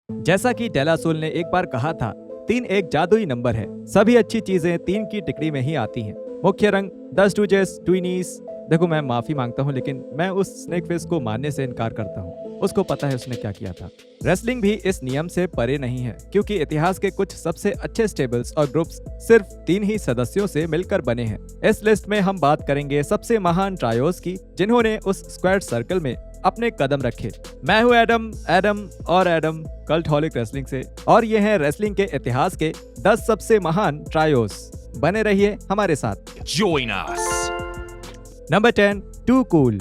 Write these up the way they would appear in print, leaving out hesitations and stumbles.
जैसा कि टेलासोल ने एक बार कहा था, 3 एक जादुई नंबर है। सभी अच्छी चीजें 3 की टिकड़ी में ही आती हैं। मुख्य रंग, द स्टूजेस, ट्विनीज। देखो, मैं माफी मांगता हूँ, लेकिन मैं उस स्नेक फेस को मानने से इनकार करता हूँ। उसको पता है उसने क्या किया था। रेसलिंग भी इस नियम से परे नहीं है, क्योंकि इतिहास के कुछ सबसे अच्छे स्टेबल्स और ग्रुप्स सिर्फ 3 ही सदस्यों से मिलकर बने हैं। इस लिस्ट में हम बात करेंगे सबसे महान ट्रायोस की, जिन्होंने उस स्क्वाड सर्कल में अपने कदम रखे। मैं हूँ एडम, और एडम कल्टहॉलिक रेसलिंग से, और ये हैं रेसलिंग के इतिहास के 10 सबसे महान ट्रायोस। बने रहिए हमारे साथ। Join us. Number 10, too cool.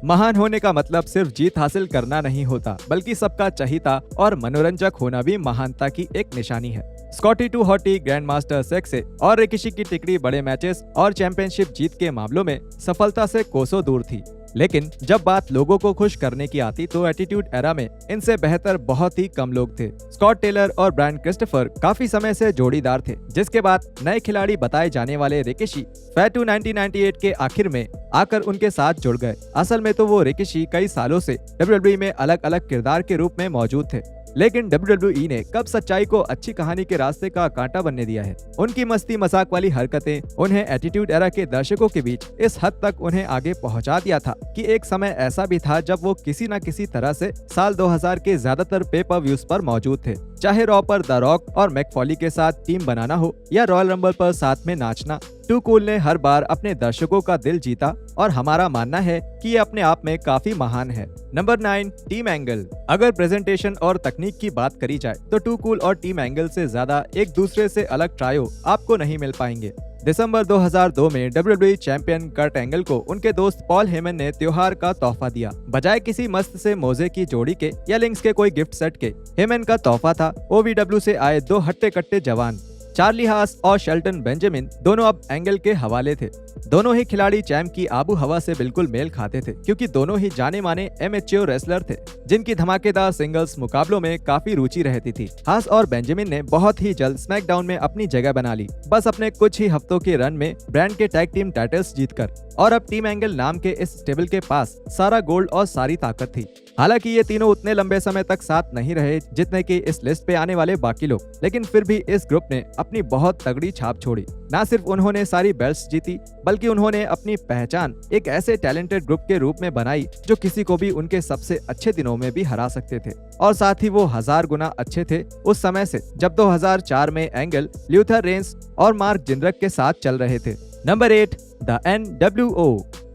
महान होने का मतलब सिर्फ जीत हासिल करना नहीं होता, बल्कि सबका चहीता और मनोरंजक होना भी महानता की एक निशानी है। Scotty two Hotty, Grand Master Sexay और रिकिशी की टिकड़ी बड़े मैचेस और चैंपियनशिप जीत के मामलों में सफलता से कोसों दूर थी। लेकिन जब बात लोगों को खुश करने की आती तो एटीट्यूड एरा में इनसे बेहतर बहुत ही कम लोग थे। स्कॉट टेलर और ब्रायन क्रिस्टोफर काफी समय से जोड़ीदार थे, जिसके बाद नए खिलाड़ी बताए जाने वाले रिकिशी फैटू 1998 के आखिर में आकर उनके साथ जुड़ गए। असल में तो वो रिकिशी कई सालों से डब्ल्यूडब्ल्यूई में अलग अलग किरदार के रूप में मौजूद थे, लेकिन डब्ल्यूडब्ल्यूई ने कब सच्चाई को अच्छी कहानी के रास्ते का कांटा बनने दिया है। उनकी मस्ती मजाक वाली हरकतें उन्हें एटीट्यूड एरा के दर्शकों के बीच इस हद तक उन्हें आगे पहुंचा दिया था कि एक समय ऐसा भी था जब वो किसी न किसी तरह से साल 2000 के ज्यादातर पे पर व्यूज पर मौजूद थे। चाहे रॉ पर द रॉक और मैकफॉली के साथ टीम बनाना हो या रॉयल रंबल पर साथ में नाचना, टू कूल ने हर बार अपने दर्शकों का दिल जीता, और हमारा मानना है कि ये अपने आप में काफी महान है। Number 9, team angle. अगर प्रेजेंटेशन और तकनीक की बात करी जाए तो टू कूल और टीम एंगल से ज्यादा एक दूसरे से अलग ट्रायो आपको नहीं मिल पाएंगे। दिसंबर 2002 में डब्ल्यूडब्ल्यूई चैंपियन कर्ट एंगल को उनके दोस्त पॉल हेमन ने त्योहार का तोहफा दिया। बजाय किसी मस्त से मोजे की जोड़ी के या लिंक्स के कोई गिफ्ट सेट के, हेमन का तोहफा था ओवीडब्ल्यू से आए 2 हट्टे कट्टे जवान। चार्ली हास और शेल्टन बेंजामिन दोनों अब एंगल के हवाले थे। दोनों ही खिलाड़ी चैंप की आबू हवा से बिल्कुल मेल खाते थे, क्योंकि दोनों ही जाने माने एमेच्योर रेसलर थे, जिनकी धमाकेदार सिंगल्स मुकाबलों में काफी रुचि रहती थी। हास और बेंजामिन ने बहुत ही जल्द स्मैकडाउन में अपनी जगह बना ली, बस अपने कुछ ही हफ्तों के रन में ब्रांड के टैग टीम टाइटल्स जीतकर। और अब टीम एंगल नाम के इस स्टेबल के पास सारा गोल्ड और सारी ताकत थी। हालांकि ये तीनों उतने लंबे समय तक साथ नहीं रहे जितने कि इस लिस्ट पे आने वाले बाकी लोग, लेकिन फिर भी इस ग्रुप ने अपनी बहुत तगड़ी छाप छोड़ी। ना सिर्फ उन्होंने सारी बेल्ट्स जीती, बल्कि उन्होंने अपनी पहचान एक ऐसे टैलेंटेड ग्रुप के रूप में बनाई जो किसी को भी उनके सबसे अच्छे दिनों में भी हरा सकते थे, और साथ ही वो 1000 गुना अच्छे थे उस समय से जब 2004 में एंगल ल्यूथर रेंस और मार्क जिनरक के साथ चल रहे थे। Number 8, the NWO।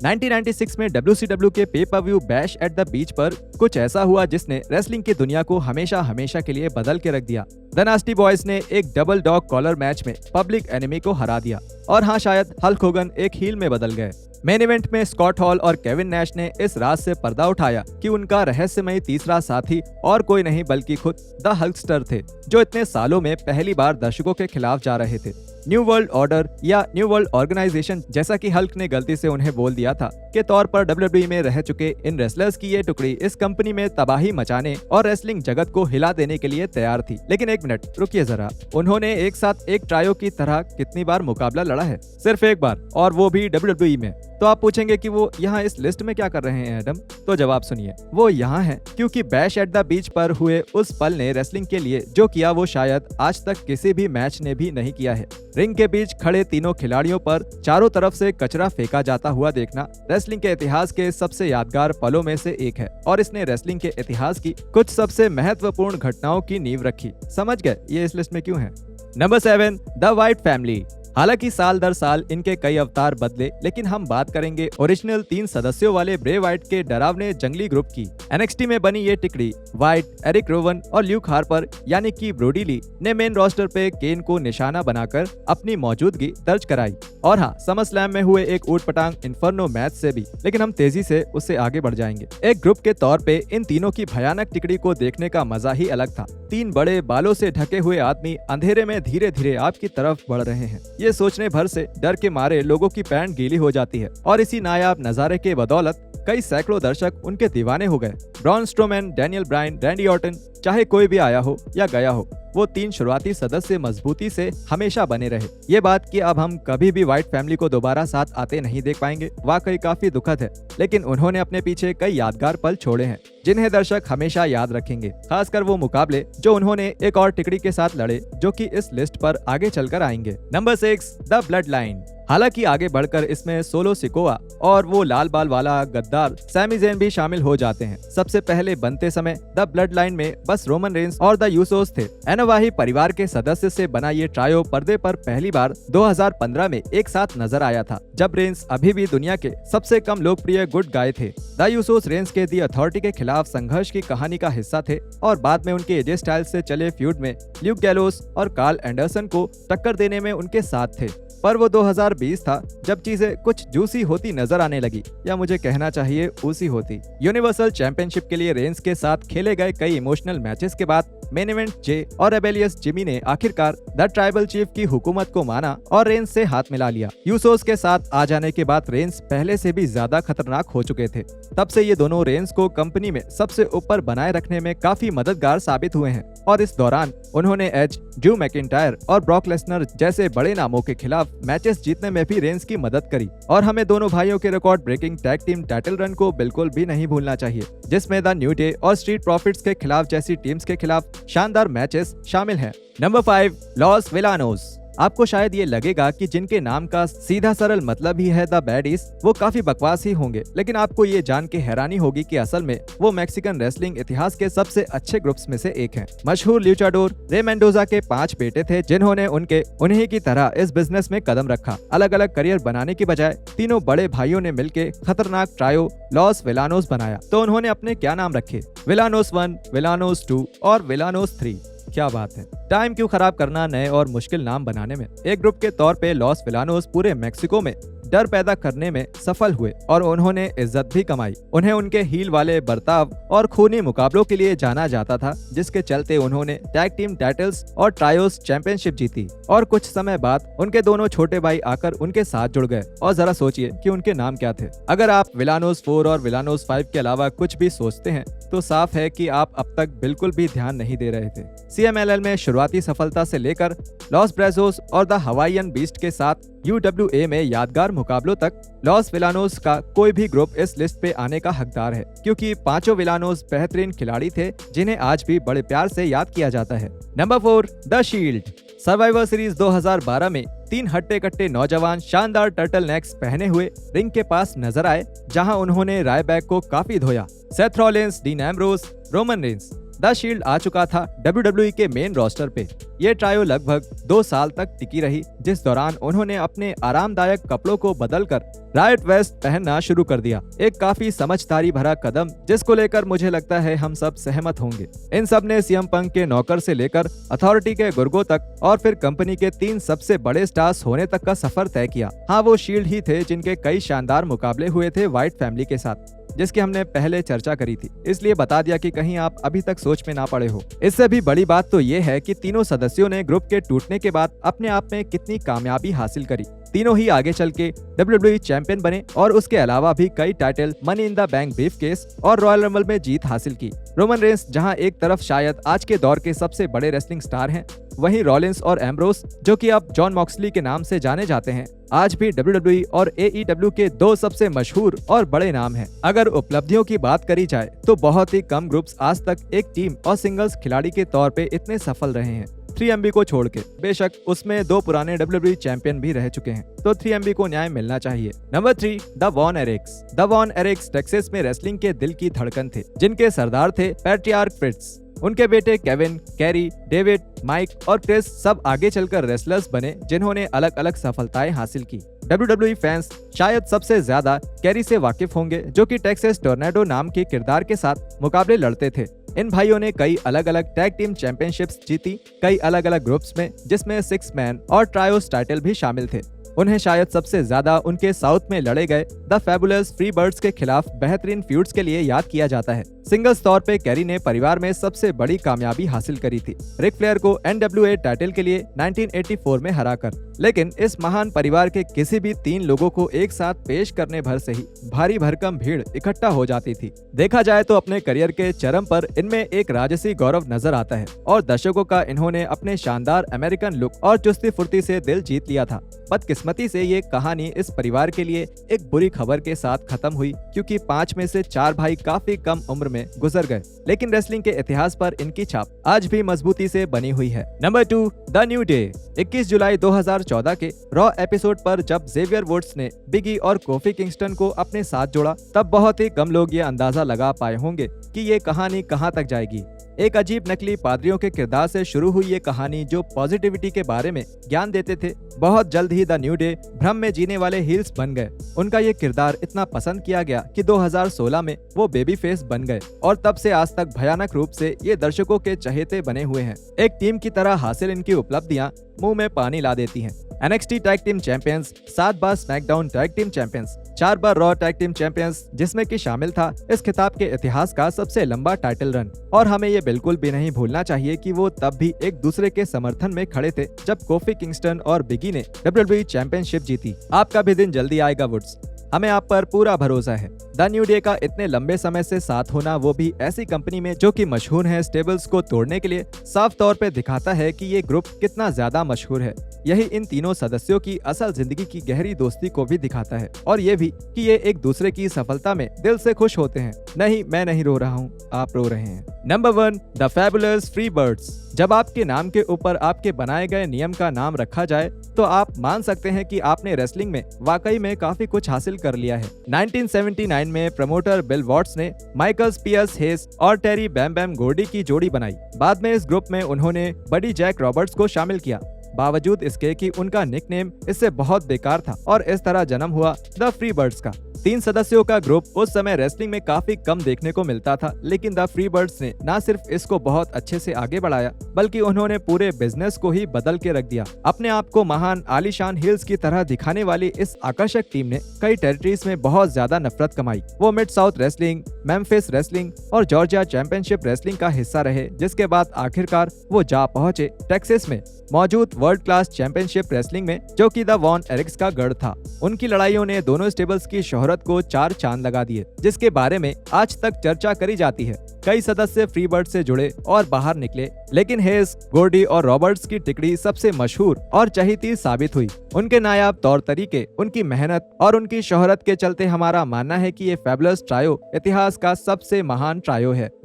1996 में WCW के पे पर view bash at the beach पर कुछ ऐसा हुआ जिसने रेसलिंग की दुनिया को हमेशा हमेशा के लिए बदल के रख दिया। द नास्टी बॉयज ने एक डबल डॉग कॉलर मैच में पब्लिक एनिमी को हरा दिया, और हाँ, शायद हल्क होगन एक हील में बदल गए। मेन इवेंट में स्कॉट हॉल और केविन नैश ने इस राज से पर्दा उठाया कि उनका रहस्यमयी तीसरा साथी और कोई नहीं बल्कि खुद द हल्कस्टर थे, जो इतने सालों में पहली बार दर्शकों के खिलाफ जा रहे थे। न्यू वर्ल्ड ऑर्डर या न्यू वर्ल्ड ऑर्गेनाइजेशन, जैसा कि हल्क ने गलती से उन्हें बोल दिया था, के तौर पर डब्ल्यूडब्ल्यूई में रह चुके इन रेसलर्स की ये टुकड़ी इस कंपनी में तबाही मचाने और रेसलिंग जगत को हिला देने के लिए तैयार थी। लेकिन एक मिनट रुकिए जरा, उन्होंने एक साथ एक ट्रायो की तरह कितनी बार मुकाबला लड़ा है? सिर्फ एक बार, और वो भी डब्ल्यूडब्ल्यूई में। तो आप पूछेंगे कि वो यहाँ इस लिस्ट में क्या कर रहे हैं एडम? तो जवाब सुनिए, वो यहाँ है क्योंकि बैश एट द बीच पर हुए उस पल ने रेसलिंग के लिए जो किया वो शायद आज तक किसी भी मैच ने भी नहीं किया है। रिंग के बीच खड़े तीनों खिलाड़ियों पर चारों तरफ से कचरा फेंका जाता हुआ देखना रेसलिंग के इतिहास के सबसे यादगार पलों में से एक है, और इसने रेसलिंग के इतिहास की कुछ सबसे महत्वपूर्ण घटनाओं की नींव रखी। समझ गए ये इस लिस्ट में क्यों है? Number 7, the white family. हालांकि साल दर साल इनके कई अवतार बदले, लेकिन हम बात करेंगे ओरिजिनल 3 सदस्यों वाले ब्रे व्हाइट के डरावने जंगली ग्रुप की। NXT में बनी ये टिकड़ी व्हाइट, एरिक रोवन और ल्यूक हार्पर यानी कि ब्रोडी ली ने मेन रोस्टर पे केन को निशाना बनाकर अपनी मौजूदगी दर्ज कराई। और हाँ, समरस्लैम में हुए एक ऊटपटांग इन्फर्नो मैच से भी, लेकिन हम तेजी से उससे आगे बढ़ जाएंगे। एक ग्रुप के तौर पे इन तीनों की भयानक टिकड़ी को देखने का मजा ही अलग था। 3 बड़े बालों से ढके हुए आदमी अंधेरे में धीरे धीरे आपकी तरफ बढ़ रहे हैं। ये सोचने भर से डर के मारे लोगों की पैंट गीली हो जाती है, और इसी नायाब नजारे के बदौलत कई सैकड़ों दर्शक उनके दीवाने हो गए। Braun Strowman, Daniel Bryan, Randy Orton, चाहे कोई भी आया हो या गया हो, वो 3 शुरुआती सदस्य मजबूती से हमेशा बने रहे। ये बात कि अब हम कभी भी व्हाइट फैमिली को दोबारा साथ आते नहीं देख पाएंगे वाकई काफी दुखद है, लेकिन उन्होंने अपने पीछे कई यादगार पल छोड़े हैं जिन्हें दर्शक हमेशा याद रखेंगे, खासकर वो मुकाबले जो उन्होंने एक और टिकड़ी के साथ लड़े, जो कि इस लिस्ट पर आगे चलकर आएंगे। Number 6, the blood line. हालांकि आगे बढ़कर इसमें सोलो सिकोआ और वो लाल बाल वाला गद्दार सैमी ज़ेन भी शामिल हो जाते हैं। सबसे पहले बनते समय द ब्लड लाइन में बस रोमन रेंस और द यूसोस थे। एनोवाही परिवार के सदस्य से बना ये ट्रायो पर्दे पर पहली बार 2015 में एक साथ नजर आया था, जब रेंस अभी भी दुनिया के सबसे कम लोकप्रिय गुड गाय थे। द यूसोस रेंस के दी अथॉरिटी के खिलाफ संघर्ष की कहानी का हिस्सा थे और बाद में उनके एजे स्टाइल से चले फ्यूड में ल्यूक गैलोस और कार्ल एंडरसन को टक्कर देने में उनके साथ थे। पर वो 2020 था जब चीजें कुछ जूसी होती नजर आने लगी, या मुझे कहना चाहिए ऊसी होती। यूनिवर्सल चैंपियनशिप के लिए रेंस के साथ खेले गए कई इमोशनल मैचेस के बाद मेन इवेंट जे और रेबेलियस जिमी ने आखिरकार द ट्राइबल चीफ की हुकूमत को माना और रेंस से हाथ मिला लिया। यूसोस के साथ आ जाने के बाद रेंस पहले से भी ज्यादा खतरनाक हो चुके थे। तब से ये दोनों रेंस को कंपनी में सबसे ऊपर बनाए रखने में काफी मददगार साबित हुए हैं और इस दौरान उन्होंने एज, ड्रू मैकिंटायर और ब्रॉक लेसनर जैसे बड़े नामों के खिलाफ मैचेस जीतने में भी रेंस की मदद करी। और हमें दोनों भाइयों के record breaking tag team title run को बिल्कुल भी नहीं भूलना चाहिए, जिसमें द न्यू डे और स्ट्रीट प्रॉफिट्स के खिलाफ जैसी टीम्स के खिलाफ शानदार मैचेस शामिल हैं। Number 5, Los Villanos. आपको शायद ये लगेगा कि जिनके नाम का सीधा सरल मतलब ही है द बैडीज, वो काफी बकवास ही होंगे, लेकिन आपको ये जान के हैरानी होगी कि असल में वो मैक्सिकन रेसलिंग इतिहास के सबसे अच्छे ग्रुप्स में से एक हैं। मशहूर ल्यूचाडोर रे मेंडोजा के 5 बेटे थे जिन्होंने उन्हीं की तरह इस बिजनेस में कदम रखा। अलग अलग करियर बनाने की बजाय तीनों बड़े भाइयों ने मिलकर खतरनाक ट्रायो लॉस विलानोस बनाया। तो उन्होंने अपने क्या नाम रखे? विलानोस 1, विलानोस 2 और विलानोस 3। क्या बात है, टाइम क्यों खराब करना नए और मुश्किल नाम बनाने में। एक ग्रुप के तौर पे लॉस विलानोस पूरे मेक्सिको में डर पैदा करने में सफल हुए और उन्होंने इज्जत भी कमाई। उन्हें उनके हील वाले बर्ताव और खूनी मुकाबलों के लिए जाना जाता था, जिसके चलते उन्होंने टैग टीम टाइटल्स और ट्रायोस चैंपियनशिप जीती। और कुछ समय बाद उनके दोनों छोटे भाई आकर उनके साथ जुड़ गए। और जरा सोचिए कि उनके नाम क्या थे। अगर आप विलानोस 4 और विलानोस 5 के अलावा कुछ भी सोचते हैं तो साफ है कि आप अब तक बिल्कुल भी ध्यान नहीं दे रहे थे। CMLL में शुरुआती सफलता से लेकर लॉस ब्रेजोस और द हवाईयन बीस्ट के साथ UWA में यादगार मुकाबलों तक लॉस विलानोस का कोई भी ग्रुप इस लिस्ट पे आने का हकदार है, क्योंकि पांचों विलानोस बेहतरीन खिलाड़ी थे जिन्हें आज भी बड़े प्यार से याद किया जाता है। Number 4, the shield. Survivor series 2012 में 3 हट्टे-कट्टे नौजवान शानदार टर्टल नेक्स पहने हुए रिंग के पास नजर आए, जहां उन्होंने रायबैक को काफी धोया। Seth Rollins, Dean Ambrose, Roman Reigns. The Shield आ चुका था WWE के मेन रोस्टर पे। ये ट्रायो लगभग 2 साल तक टिकी रही, जिस दौरान उन्होंने अपने आरामदायक कपड़ों को बदलकर रायट वेस्ट पहनना शुरू कर दिया। एक काफी समझदारी भरा कदम, जिसको लेकर मुझे लगता है हम सब सहमत होंगे। इन सब ने CM पंक के नौकर से लेकर अथॉरिटी के गुर्गों तक और फिर कंपनी के 3 सबसे बड़े स्टार्स होने तक का सफर तय किया। हाँ, वो शील्ड ही थे जिनके कई शानदार मुकाबले हुए थे व्हाइट फैमिली के साथ, जिसकी हमने पहले चर्चा करी थी, इसलिए बता दिया कि कहीं आप अभी तक सोच में ना पड़े हो। इससे भी बड़ी बात तो ये है कि तीनों सदस्यों ने ग्रुप के टूटने के बाद अपने आप में कितनी कामयाबी हासिल करी। तीनों ही आगे चल के WWE चैंपियन बने और उसके अलावा भी कई title, money in the bank briefcase और रॉयल रंबल में जीत हासिल की। रोमन रेंस जहां एक तरफ शायद आज के दौर के सबसे बड़े रेसलिंग स्टार हैं, वहीं रॉलिंस और एम्ब्रोस, जो कि अब जॉन मॉक्सली के नाम से जाने जाते हैं, आज भी WWE और AEW के 2 सबसे मशहूर और बड़े नाम हैं। अगर उपलब्धियों की बात करी जाए तो बहुत ही कम ग्रुप्स आज तक एक टीम और सिंगल्स खिलाड़ी के तौर पे इतने सफल रहे हैं, 3MB को छोड़ के। बेशक उसमें 2 पुराने WWE चैंपियन भी रह चुके हैं, तो 3MB को न्याय मिलना चाहिए। Number 3, the Von Erichs. The Von Erichs Texas में रेसलिंग के दिल की धड़कन थे, जिनके सरदार थे पैट्रियार्क फ्रिट्ज। उनके बेटे केविन, कैरी, डेविड, माइक और क्रिस सब आगे चलकर रेसलर्स बने, जिन्होंने अलग अलग सफलताएं हासिल की। WWE फैंस शायद सबसे ज्यादा कैरी से वाकिफ होंगे, जो कि टेक्सास टोर्नेडो नाम के किरदार के साथ मुकाबले लड़ते थे। इन भाइयों ने कई अलग अलग टैग टीम चैंपियनशिप्स जीती, कई अलग अलग ग्रुप्स में, जिसमें 6 मैन और ट्रायोस टाइटल भी शामिल थे। उन्हें शायद सबसे ज्यादा उनके साउथ में लड़े गए द फैबुलस फ्री बर्ड्स के खिलाफ बेहतरीन फ्यूड्स के लिए याद किया जाता है। सिंगल्स तौर पे कैरी ने परिवार में सबसे बड़ी कामयाबी हासिल करी थी, रिक फ्लेयर को NWA टाइटल के लिए 1984 में हराकर। लेकिन इस महान परिवार के किसी भी 3 लोगों को एक साथ पेश करने भर से ही भारी भरकम भीड़ इकट्ठा हो जाती थी। देखा जाए तो अपने करियर के चरम पर इनमें एक राजसी गौरव नजर आता है और दर्शकों का इन्होंने अपने शानदार अमेरिकन लुक और चुस्ती फुर्ती से दिल जीत लिया था। बदकिस्मती से ये कहानी इस परिवार के लिए एक बुरी खबर के साथ खत्म हुई, क्योंकि 5 में से 4 भाई काफी कम उम्र में गुजर गए। लेकिन रेसलिंग के इतिहास पर इनकी छाप आज भी मजबूती से बनी हुई है। Number 2, the New day. 21 जुलाई 2014 के रॉ एपिसोड पर जब जेवियर वुड्स ने बिगी और कोफी किंगस्टन को अपने साथ जोड़ा, तब बहुत ही कम लोग ये अंदाजा लगा पाए होंगे कि ये कहानी कहां तक जाएगी। एक अजीब नकली पादरियों के किरदार से शुरू हुई ये कहानी जो पॉजिटिविटी के बारे में ज्ञान देते थे, बहुत जल्द ही द न्यू डे भ्रम में जीने वाले हील्स बन गए। उनका ये किरदार इतना पसंद किया गया कि 2016 में वो बेबी फेस बन गए और तब से आज तक भयानक रूप से ये दर्शकों के चहेते बने हुए हैं। एक टीम की तरह हासिल इनकी उपलब्धियां मुंह में पानी ला देती हैं। NXT टैग टीम चैंपियंस, 7 बार स्मैकडाउन टैग टीम चैंपियंस, 4 बार रॉ टैग टीम चैंपियंस, जिसमें कि शामिल था इस खिताब के इतिहास का सबसे लंबा टाइटल रन। और हमें ये बिल्कुल भी नहीं भूलना चाहिए कि वो तब भी एक दूसरे के समर्थन में खड़े थे जब कोफी किंगस्टन और बिगी ने WWE चैंपियनशिप जीती। आपका भी दिन जल्दी आएगा वुड्स, हमें आप पर पूरा भरोसा है। द न्यू डे का इतने लंबे समय से साथ होना, वो भी ऐसी कंपनी में जो कि मशहूर है स्टेबल्स को तोड़ने के लिए, साफ तौर पे दिखाता है कि ये ग्रुप कितना ज्यादा मशहूर है। यही इन तीनों सदस्यों की असल जिंदगी की गहरी दोस्ती को भी दिखाता है और ये भी कि ये एक दूसरे की सफलता में दिल से खुश होते हैं। नहीं, मैं नहीं रो रहा हूँ, आप रो रहे हैं। Number 1, the fabulous free birds. जब आपके नाम के ऊपर आपके बनाए गए नियम का नाम रखा जाए तो आप मान सकते हैं कि आपने रेसलिंग में वाकई में काफी कुछ हासिल कर लिया है। 1979 में प्रमोटर बिल वॉट्स ने माइकल स्पियर्स हेस और टेरी बैम बैम गोर्डी की जोड़ी बनाई। बाद में इस ग्रुप में उन्होंने बडी जैक रॉबर्ट्स को शामिल किया, बावजूद इसके कि उनका निकनेम इससे बहुत बेकार था, और इस तरह जन्म हुआ द फ्री बर्ड्स का। 3 सदस्यों का ग्रुप उस समय रेसलिंग में काफी कम देखने को मिलता था, लेकिन द फ्री बर्ड्स ने न सिर्फ इसको बहुत अच्छे से आगे बढ़ाया, बल्कि उन्होंने पूरे बिजनेस को ही बदल के रख दिया। अपने आप को महान आलीशान हील्स की तरह दिखाने वाली इस आकर्षक टीम ने कई टेरिटरीज में बहुत ज्यादा नफरत कमाई। वो mid south wrestling, Memphis wrestling और जॉर्जिया चैंपियनशिप रेसलिंग का हिस्सा रहे, जिसके बाद आखिरकार वो जा पहुंचे टेक्सास में मौजूद वर्ल्ड क्लास चैंपियनशिप रेसलिंग में, जो कि द वॉन एरिक्स का गढ़ था। उनकी लड़ाइयों ने दोनों स्टेबल्स की शोहरत को 4 चांद लगा दिए, जिसके बारे में आज तक चर्चा करी जाती है। कई सदस्य फ्री बर्ड से जुड़े और बाहर निकले, लेकिन हेस, गोर्डी और रॉबर्ट्स की टिकड़ी सबसे मशहूर और चहेती साबित हुई। उनके नायाब तौर तरीके, उनकी मेहनत और उनकी शोहरत के चलते हमारा मानना है कि ये फैबुलस ट्रायो इतिहास का सबसे महान ट्रायो है।